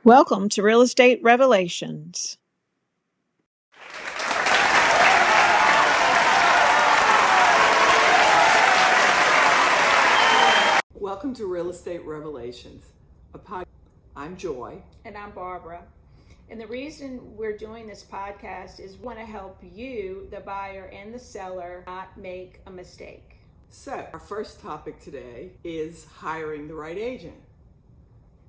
Welcome to Real Estate Revelations. Welcome to Real Estate Revelations, a podcast. I'm Joy. And I'm Barbara. And the reason we're doing this podcast is we want to help you, the buyer and the seller, not make a mistake. So, our first topic today is hiring the right agent.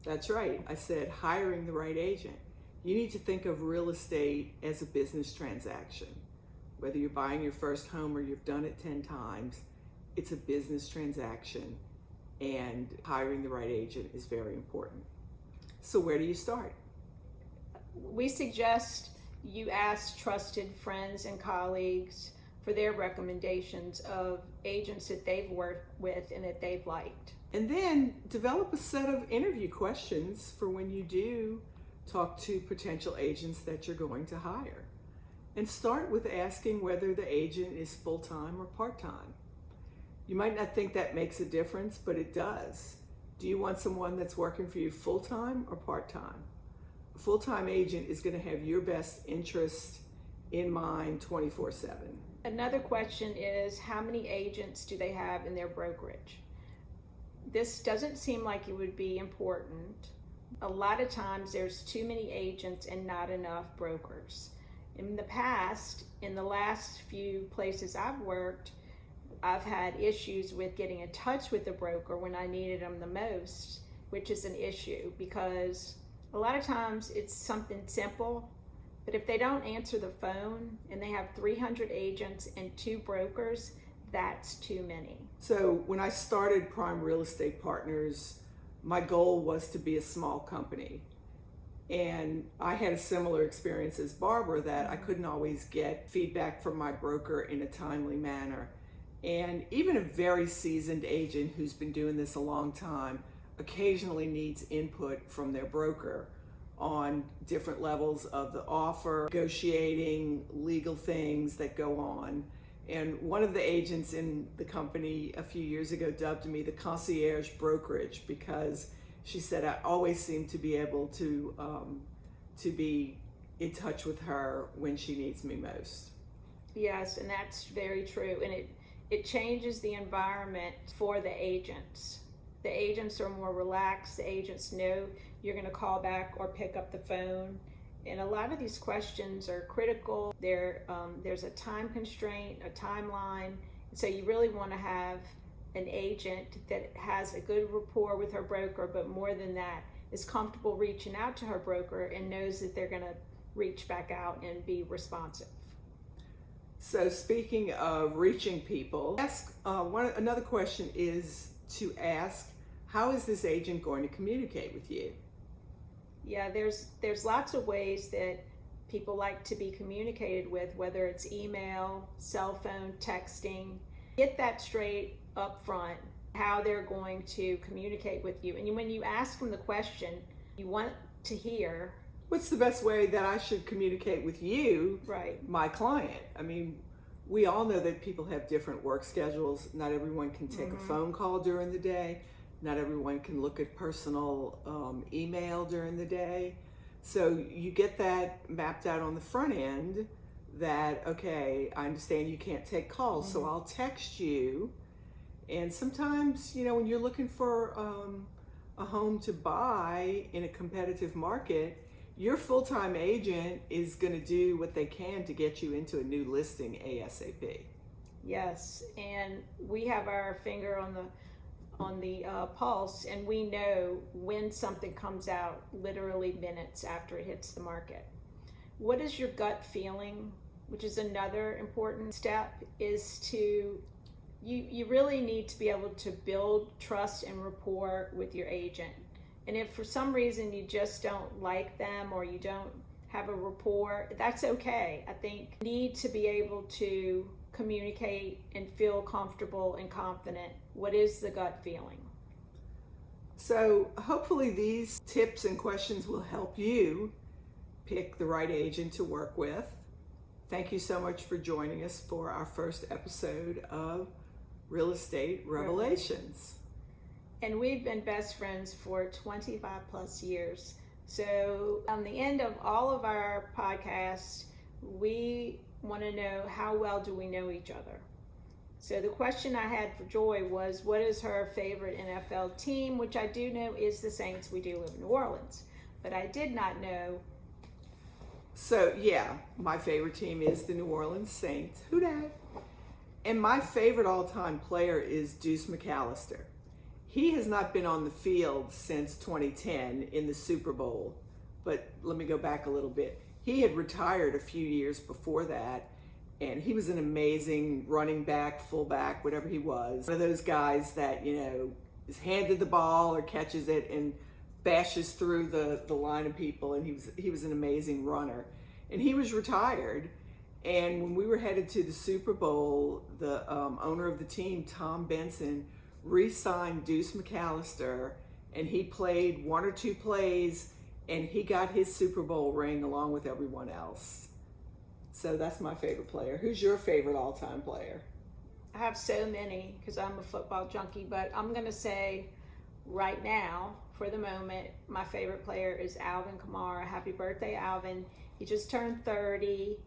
That's right, I said hiring the right agent. You need to think of real estate as a business transaction. Whether you're buying your first home or you've done it 10 times, it's a business transaction, and hiring the right agent is very important. So where do you start? We suggest you ask trusted friends and colleagues for their recommendations of agents that they've worked with and that they've liked. And then develop a set of interview questions for when you do talk to potential agents that you're going to hire. And start with asking whether the agent is full-time or part-time. You might not think that makes a difference, but it does. Do you want someone that's working for you full-time or part-time? A full-time agent is going to have your best interest in mind 24/7. Another question is, how many agents do they have in their brokerage? This doesn't seem like it would be important. A lot of times there's too many agents and not enough brokers. In the past, in the last few places I've worked, I've had issues with getting in touch with the broker when I needed them the most, which is an issue because a lot of times it's something simple, but if they don't answer the phone and they have 300 agents and 2 brokers, that's too many. So when I started Prime Real Estate Partners, my goal was to be a small company. And I had a similar experience as Barbara that I couldn't always get feedback from my broker in a timely manner. And even a very seasoned agent who's been doing this a long time occasionally needs input from their broker on different levels of the offer, negotiating, legal things that go on. And one of the agents in the company a few years ago dubbed me the concierge brokerage because she said I always seem to be able to be in touch with her when she needs me most. Yes, and that's very true. And it changes the environment for the agents. The agents are more relaxed. The agents know you're going to call back or pick up the phone. And a lot of these questions are critical. There's a time constraint, a timeline. So you really want to have an agent that has a good rapport with her broker, but more than that, is comfortable reaching out to her broker and knows that they're going to reach back out and be responsive. So speaking of reaching people, another question is to ask, how is this agent going to communicate with you? Yeah, there's lots of ways that people like to be communicated with, whether it's email, cell phone, texting. Get that straight up front, how they're going to communicate with you. And when you ask them the question, you want to hear, what's the best way that I should communicate with you, right, my client? I mean, we all know that people have different work schedules. Not everyone can take a phone call during the day. Not everyone can look at personal email during the day. So you get that mapped out on the front end that, okay, I understand you can't take calls, so I'll text you. And sometimes, when you're looking for a home to buy in a competitive market, your full-time agent is going to do what they can to get you into a new listing ASAP. Yes, and we have our finger on the pulse, and we know when something comes out literally minutes after it hits the market. What is your gut feeling? Which is another important step, is to you really need to be able to build trust and rapport with your agent. And if for some reason you just don't like them or you don't have a rapport, that's okay. I think you need to be able to communicate and feel comfortable and confident. What is the gut feeling? So hopefully these tips and questions will help you pick the right agent to work with. Thank you so much for joining us for our first episode of Real Estate Revelations. And we've been best friends for 25 plus years. So, on the end of all of our podcasts, we want to know, how well do we know each other? So the question I had for Joy was, what is her favorite NFL team? Which I do know is the Saints. We do live in New Orleans. But I did not know. So, yeah, my favorite team is the New Orleans Saints. Who dat? And my favorite all-time player is Deuce McAllister. He has not been on the field since 2010 in the Super Bowl. But let me go back a little bit. He had retired a few years before that, and he was an amazing running back, fullback, whatever he was. One of those guys that, is handed the ball or catches it and bashes through the line of people, and he was an amazing runner. And he was retired, and when we were headed to the Super Bowl, the owner of the team, Tom Benson, re-signed Deuce McAllister, and he played one or two plays, and he got his Super Bowl ring along with everyone else. So that's my favorite player. Who's your favorite all-time player? I have so many because I'm a football junkie, but I'm going to say right now, for the moment, my favorite player is Alvin Kamara. Happy birthday, Alvin. He just turned 30.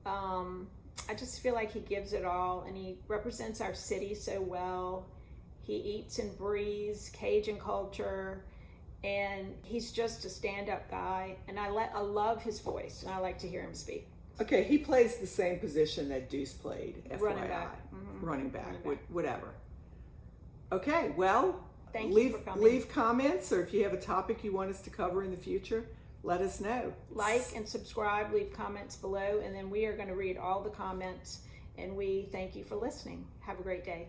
I just feel like he gives it all, and he represents our city so well. He eats and breathes Cajun culture, and he's just a stand-up guy, and I love his voice, and I like to hear him speak. Okay, he plays the same position that Deuce played, FYI. Running back. Mm-hmm. Running back. Whatever. Okay, well, Thank you for coming. Leave comments, or if you have a topic you want us to cover in the future, let us know. Like and subscribe, leave comments below, and then we are going to read all the comments, and we thank you for listening. Have a great day.